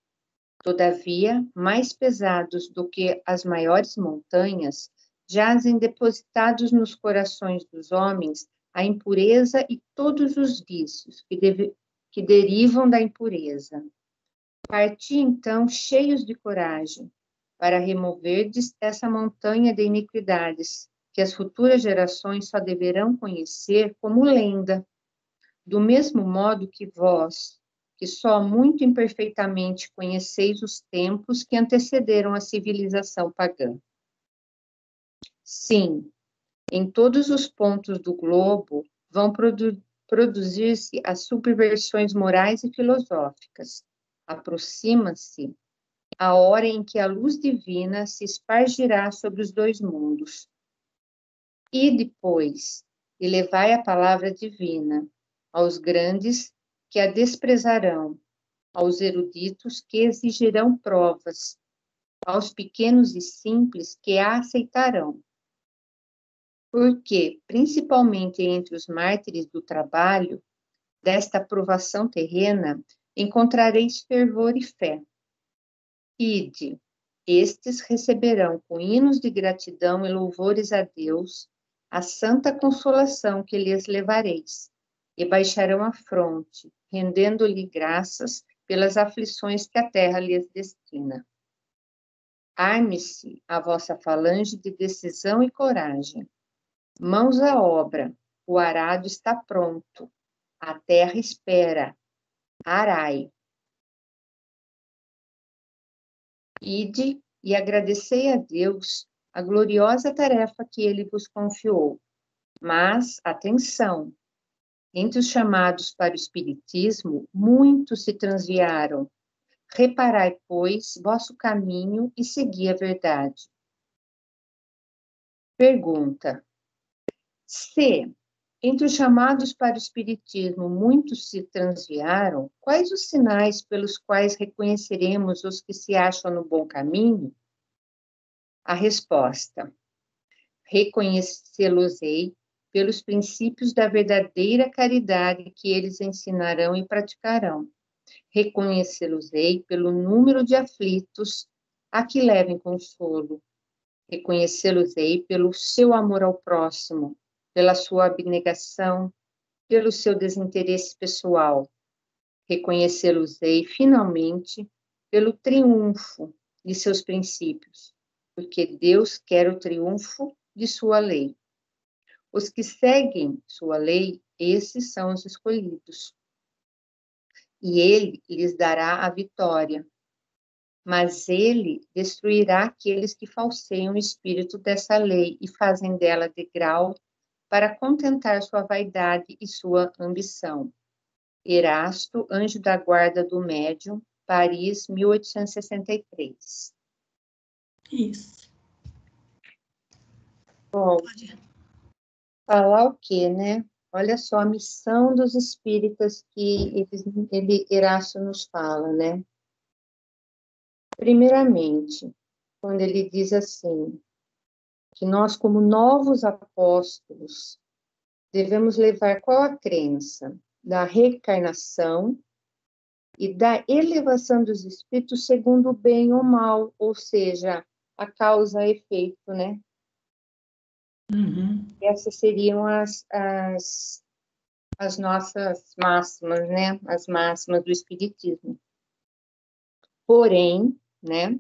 Todavia, mais pesados do que as maiores montanhas, jazem depositados nos corações dos homens a impureza e todos os vícios que derivam da impureza. Parti, então, cheios de coragem, para removerdes essa montanha de iniquidades, que as futuras gerações só deverão conhecer como lenda, do mesmo modo que vós, que só muito imperfeitamente conheceis os tempos que antecederam a civilização pagã. Sim, em todos os pontos do globo vão produzir-se as subversões morais e filosóficas. Aproxima-se a hora em que a luz divina se espargirá sobre os dois mundos. E depois, e levai a palavra divina aos grandes que a desprezarão, aos eruditos que exigirão provas, aos pequenos e simples que a aceitarão. Porque, principalmente entre os mártires do trabalho, desta provação terrena, encontrareis fervor e fé. Ide, estes receberão com hinos de gratidão e louvores a Deus a santa consolação que lhes levareis, e baixarão a fronte, rendendo-lhe graças pelas aflições que a terra lhes destina. Arme-se a vossa falange de decisão e coragem. Mãos à obra, o arado está pronto, a terra espera, arai. Ide e agradecei a Deus a gloriosa tarefa que ele vos confiou. Mas, atenção, entre os chamados para o Espiritismo, muitos se transviaram. Reparai, pois, vosso caminho e segui a verdade. Pergunta: se entre os chamados para o Espiritismo muitos se transviaram, quais os sinais pelos quais reconheceremos os que se acham no bom caminho? A resposta: reconhecê-los-ei pelos princípios da verdadeira caridade que eles ensinarão e praticarão. Reconhecê-los-ei pelo número de aflitos a que levem consolo. Reconhecê-los-ei pelo seu amor ao próximo, pela sua abnegação, pelo seu desinteresse pessoal. Reconhecê-los-ei, finalmente, pelo triunfo de seus princípios, porque Deus quer o triunfo de sua lei. Os que seguem sua lei, esses são os escolhidos. E ele lhes dará a vitória. Mas ele destruirá aqueles que falseiam o espírito dessa lei e fazem dela degrau para contentar sua vaidade e sua ambição. Erasto, Anjo da Guarda do Médium, Paris, 1863. Isso. Bom, falar o quê, né? Olha só a missão dos espíritas que Erasto nos fala, né? Primeiramente, quando ele diz assim, que nós, como novos apóstolos, devemos levar qual a crença? Da reencarnação, e da elevação dos espíritos segundo o bem ou mal, ou seja, a causa e efeito, né? Uhum. Essas seriam as nossas máximas, né? As máximas do Espiritismo. Porém, né?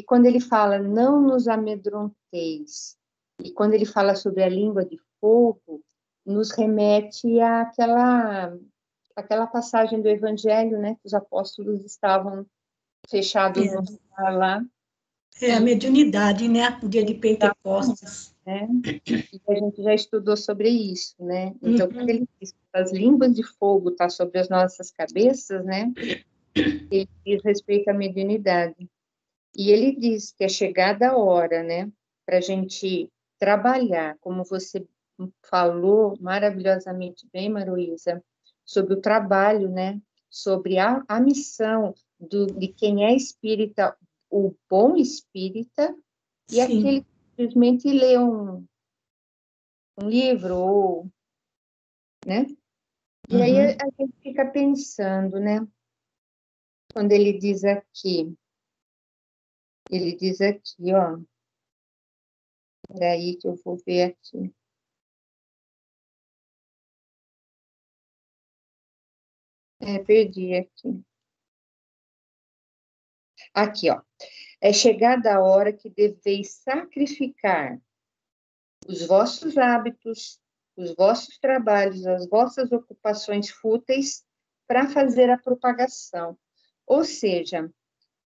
Quando ele fala, não nos amedronteis, e quando ele fala sobre a língua de fogo, nos remete àquela passagem do Evangelho, né? Que os apóstolos estavam fechados no lugar lá. É a mediunidade, né? O dia de Pentecostes. Né? E a gente já estudou sobre isso, né? Então, quando Uhum. ele diz que as línguas de fogo estão sobre as nossas cabeças, né? Ele diz respeito à mediunidade. E ele diz que é chegada a hora, né? Para a gente trabalhar, como você falou maravilhosamente bem, Maruísa, sobre o trabalho, né? Sobre a missão de quem é espírita, o bom espírita, e aquele Sim. que simplesmente lê um livro, ou, né? E aí Uhum. a gente fica pensando, né? Quando ele diz aqui, ó, peraí que eu vou ver aqui. Perdi aqui. Aqui, ó. É chegada a hora que deveis sacrificar os vossos hábitos, os vossos trabalhos, as vossas ocupações fúteis para fazer a propagação. Ou seja,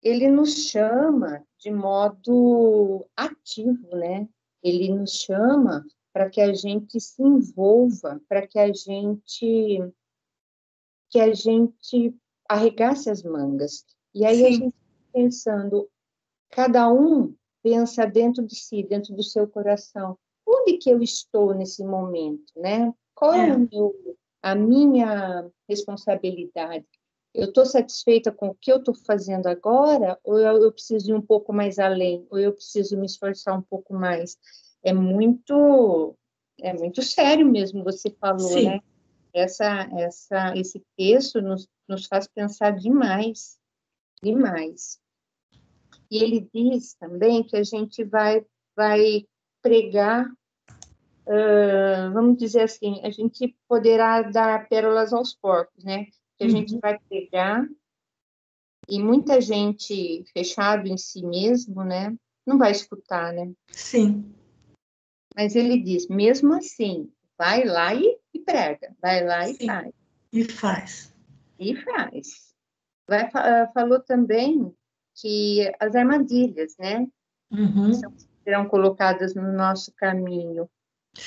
ele nos chama de modo ativo, né? Ele nos chama para que a gente se envolva, para que a gente arregace as mangas. E aí a Sim. gente pensando, cada um pensa dentro de si, dentro do seu coração. Onde que eu estou nesse momento, né? Qual é É. a minha responsabilidade? Eu estou satisfeita com o que eu estou fazendo agora, ou eu preciso ir um pouco mais além, ou eu preciso me esforçar um pouco mais? É muito, é muito sério mesmo, você falou, né? Sim. Esse texto nos faz pensar demais, demais. E ele diz também que a gente vai pregar, vamos dizer assim, a gente poderá dar pérolas aos porcos, né? Que a gente Uhum. vai pregar e muita gente fechado em si mesmo, né? Não vai escutar, né? Sim. Mas ele diz, mesmo assim, vai lá e prega, vai lá e Sim. faz. E faz. E faz. Falou também que as armadilhas, né? Uhum. Serão colocadas no nosso caminho.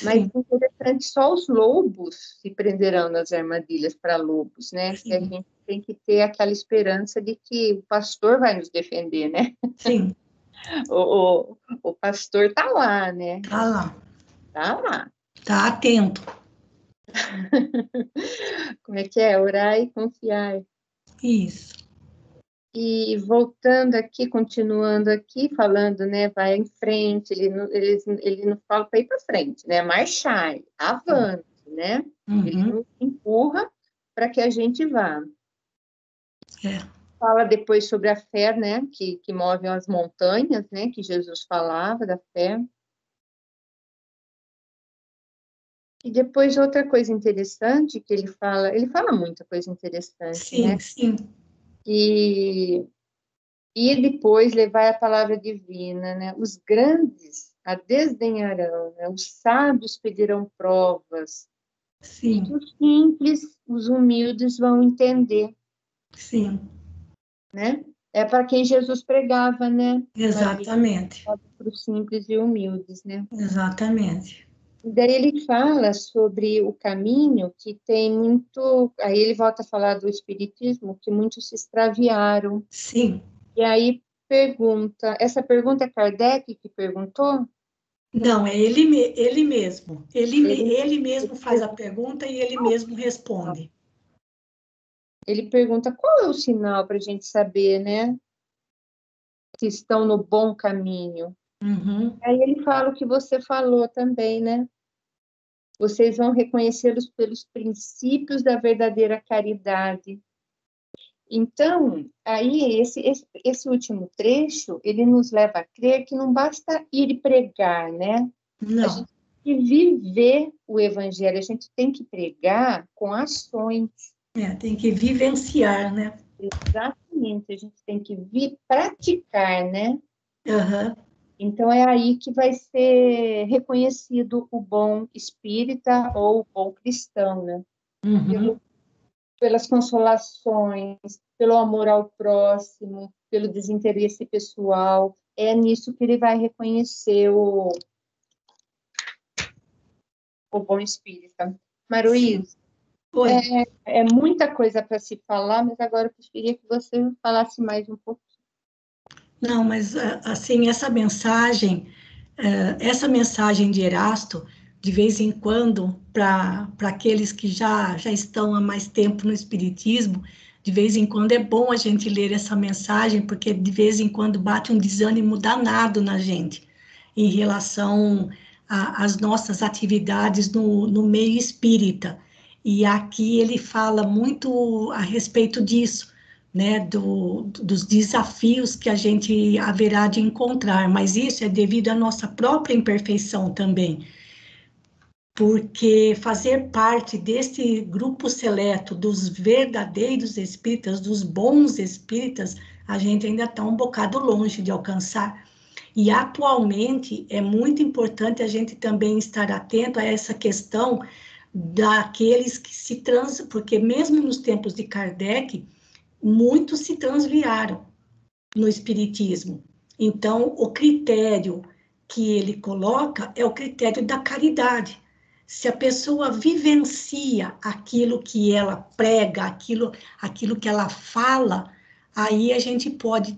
Mas Sim. interessante, só os lobos se prenderão nas armadilhas para lobos, né? E a Sim. gente tem que ter aquela esperança de que o pastor vai nos defender, né? Sim. O pastor está lá, né? Tá lá. Está lá. Tá atento. Como é que é? Orar e confiar. Isso. E voltando aqui, continuando aqui, falando, né? Vai em frente, ele não fala para ir para frente, né? Marchar, avante, né? Ele Uhum. nos empurra para que a gente vá. É. Fala depois sobre a fé, né? Que move as montanhas, né? Que Jesus falava da fé. E depois outra coisa interessante que ele fala muita coisa interessante, né? Sim, sim. E depois levar a palavra divina, né? Os grandes a desdenharão, né? Os sábios pedirão provas, e Sim. os simples, os humildes vão entender, Sim. né? É para quem Jesus pregava, né? Maria, Exatamente. para os simples e humildes, né? Exatamente. E daí ele fala sobre o caminho que tem muito. Aí ele volta a falar do Espiritismo, que muitos se extraviaram. Sim. E aí pergunta, essa pergunta é Kardec que perguntou? Não, é ele mesmo. Ele, Ele mesmo faz a pergunta e ele mesmo responde. ele pergunta qual é o sinal para a gente saber, né, se estão no bom caminho. Uhum. Aí ele fala o que você falou também, né? Vocês vão reconhecê-los pelos princípios da verdadeira caridade. Então, aí, esse último trecho, ele nos leva a crer que não basta ir e pregar, né? Não. A gente tem que viver o evangelho, a gente tem que pregar com ações. Tem que vivenciar, né? Exatamente, a gente tem que praticar, né? Uhum. Então, é aí que vai ser reconhecido o bom espírita ou o bom cristão, né? Uhum. Pelas consolações, pelo amor ao próximo, pelo desinteresse pessoal. É nisso que ele vai reconhecer o bom espírita. Maruís, é muita coisa para se falar, mas agora eu preferia que você falasse mais um pouco. Não, mas assim, essa mensagem de Erasto, de vez em quando, para aqueles que já estão há mais tempo no Espiritismo, de vez em quando é bom a gente ler essa mensagem, porque de vez em quando bate um desânimo danado na gente, em relação às nossas atividades no meio espírita. E aqui ele fala muito a respeito disso, né, dos desafios que a gente haverá de encontrar, mas isso é devido à nossa própria imperfeição também, porque fazer parte desse grupo seleto dos verdadeiros espíritas, dos bons espíritas, a gente ainda está um bocado longe de alcançar. E atualmente é muito importante a gente também estar atento a essa questão daqueles que se porque mesmo nos tempos de Kardec, muitos se transviaram no espiritismo. Então, o critério que ele coloca é o critério da caridade. Se a pessoa vivencia aquilo que ela prega, aquilo que ela fala, aí a gente pode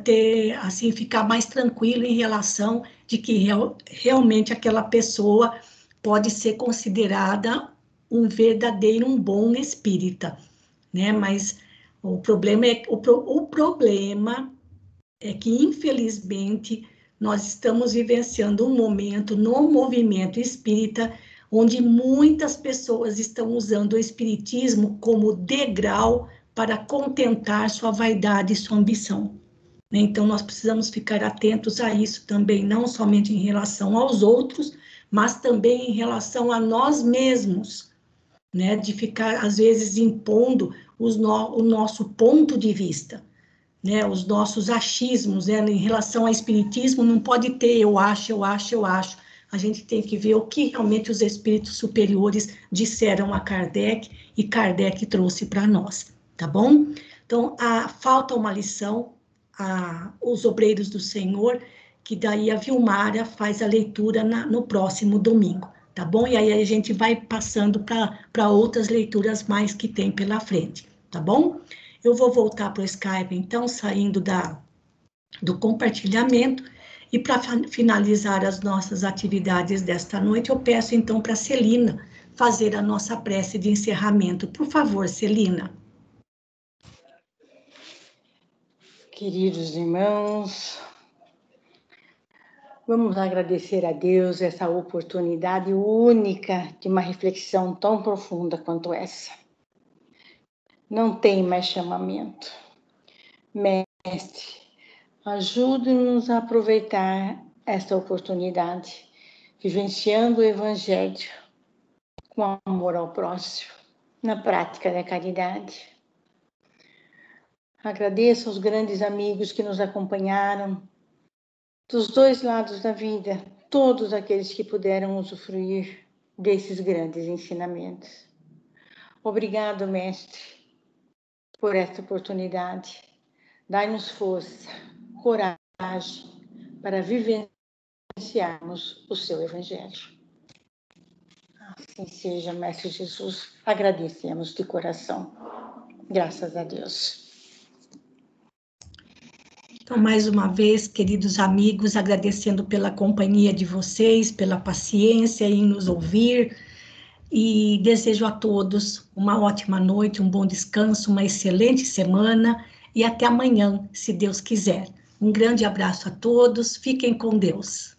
ter, assim, ficar mais tranquilo em relação de que realmente aquela pessoa pode ser considerada um verdadeiro, um bom espírita, né? Mas o problema é que, infelizmente, nós estamos vivenciando um momento no movimento espírita onde muitas pessoas estão usando o espiritismo como degrau para contentar sua vaidade e sua ambição. Então, nós precisamos ficar atentos a isso também, não somente em relação aos outros, mas também em relação a nós mesmos, né? De ficar, às vezes, impondo o nosso ponto de vista, né? Os nossos achismos, né? Em relação ao espiritismo, não pode ter eu acho, eu acho, eu acho. A gente tem que ver o que realmente os espíritos superiores disseram a Kardec e Kardec trouxe para nós, tá bom? Então, falta uma lição, os obreiros do Senhor, que daí a Vilmara faz a leitura no próximo domingo, tá bom? E aí a gente vai passando para outras leituras mais que tem pela frente, tá bom? Eu vou voltar para o Skype, então, saindo do compartilhamento, e para finalizar as nossas atividades desta noite, eu peço, então, para a Celina fazer a nossa prece de encerramento. Por favor, Celina. Queridos irmãos, vamos agradecer a Deus essa oportunidade única de uma reflexão tão profunda quanto essa. Não tem mais chamamento. Mestre, ajude-nos a aproveitar esta oportunidade, vivenciando o Evangelho com amor ao próximo, na prática da caridade. Agradeço aos grandes amigos que nos acompanharam, dos dois lados da vida, todos aqueles que puderam usufruir desses grandes ensinamentos. Obrigado, Mestre, por esta oportunidade. Dai-nos força, coragem para vivenciarmos o seu Evangelho. Assim seja, Mestre Jesus, agradecemos de coração. Graças a Deus. Então, mais uma vez, queridos amigos, agradecendo pela companhia de vocês, pela paciência em nos ouvir, e desejo a todos uma ótima noite, um bom descanso, uma excelente semana, e até amanhã, se Deus quiser. Um grande abraço a todos, fiquem com Deus.